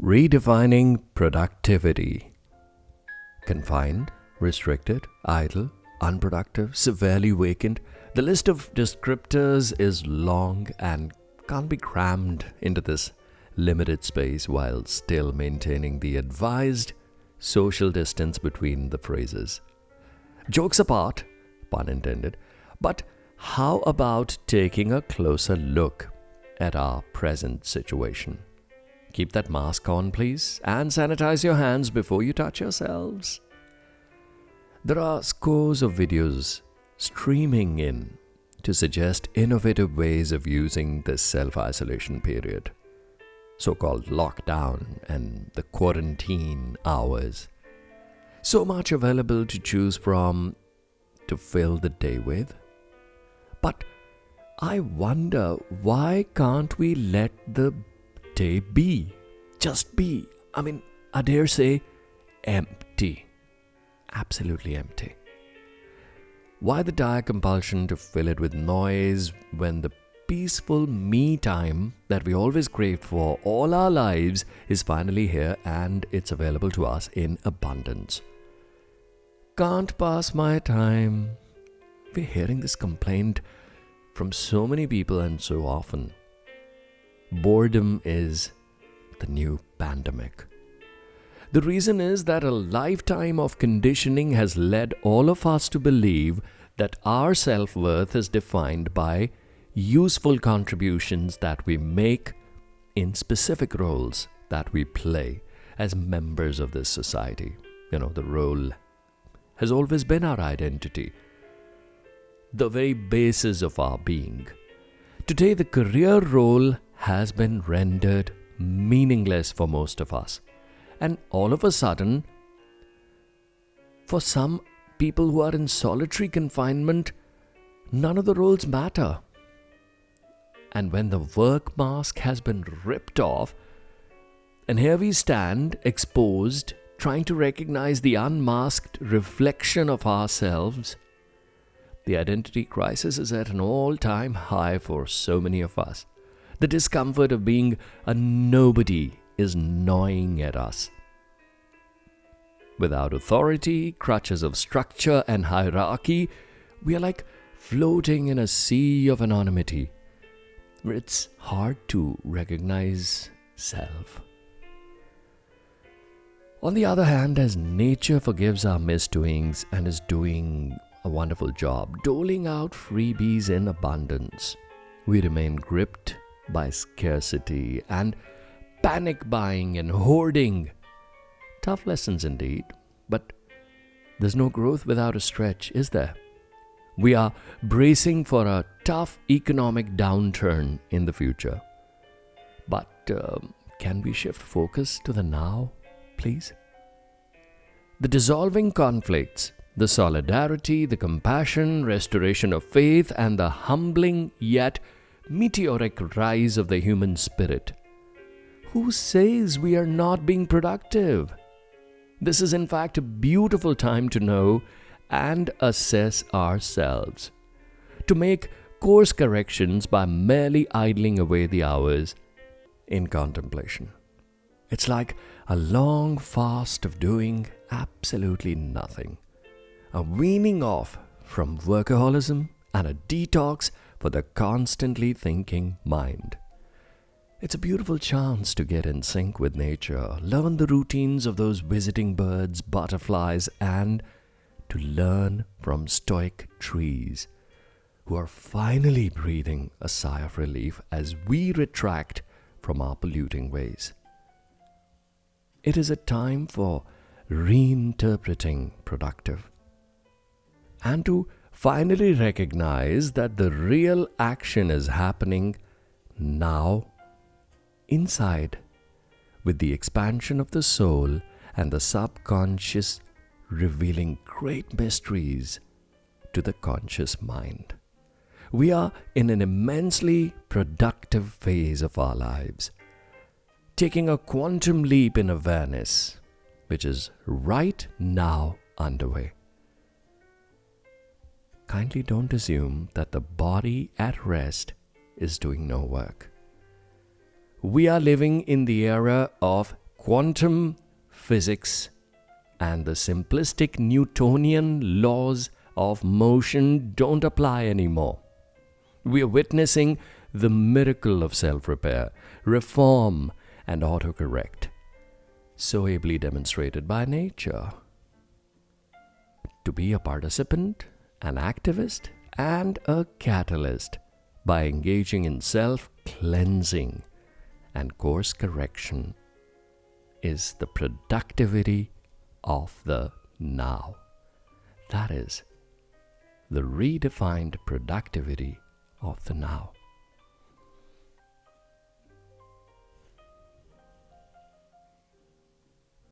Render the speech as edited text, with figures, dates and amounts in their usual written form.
Redefining productivity. Confined, restricted, idle, unproductive, severely vacant. The list of descriptors is long and can't be crammed into this limited space while still maintaining the advised social distance between the phrases. Jokes apart, pun intended, but how about taking a closer look at our present situation? Keep that mask on, please, and sanitize your hands before you touch yourselves. There are scores of videos streaming in to suggest innovative ways of using this self-isolation period, so-called lockdown and the quarantine hours. So much available to choose from to fill the day with. But I wonder, why can't we let the day be? Just be. I dare say, empty. Absolutely empty. Why the dire compulsion to fill it with noise when the peaceful me time that we always craved for all our lives is finally here and it's available to us in abundance? Can't pass my time. We're hearing this complaint from so many people and so often. Boredom is the new pandemic. The reason is that a lifetime of conditioning has led all of us to believe that our self-worth is defined by useful contributions that we make in specific roles that we play as members of this society. The role has always been our identity, the very basis of our being. Today, the career role has been rendered meaningless for most of us. And all of a sudden, for some people who are in solitary confinement, none of the roles matter. And when the work mask has been ripped off, and here we stand exposed, trying to recognize the unmasked reflection of ourselves, the identity crisis is at an all-time high for so many of us. The discomfort of being a nobody is gnawing at us. Without authority, crutches of structure and hierarchy, we are like floating in a sea of anonymity, where it's hard to recognize self. On the other hand, as nature forgives our misdoings and is doing a wonderful job doling out freebies in abundance, we remain gripped by scarcity and panic buying and hoarding. Tough lessons indeed, but there's no growth without a stretch, is there? We are bracing for a tough economic downturn in the future. But can we shift focus to the now, please? The dissolving conflicts, the solidarity, the compassion, restoration of faith, and the humbling yet meteoric rise of the human spirit. Who says we are not being productive? This is in fact a beautiful time to know and assess ourselves, to make course corrections by merely idling away the hours in contemplation. It's like a long fast of doing absolutely nothing, a weaning off from workaholism and a detox for the constantly thinking mind. It's a beautiful chance to get in sync with nature, learn the routines of those visiting birds, butterflies, and to learn from stoic trees who are finally breathing a sigh of relief as we retract from our polluting ways. It is a time for reinterpreting productive and to finally recognize that the real action is happening now, inside, with the expansion of the soul and the subconscious revealing great mysteries to the conscious mind. We are in an immensely productive phase of our lives, taking a quantum leap in awareness, which is right now underway. Kindly don't assume that the body at rest is doing no work. We are living in the era of quantum physics and the simplistic Newtonian laws of motion don't apply anymore. We are witnessing the miracle of self-repair, reform, and autocorrect, so ably demonstrated by nature. To be a participant, an activist, and a catalyst by engaging in self-cleansing and course correction is the productivity of the now. That is the redefined productivity of the now.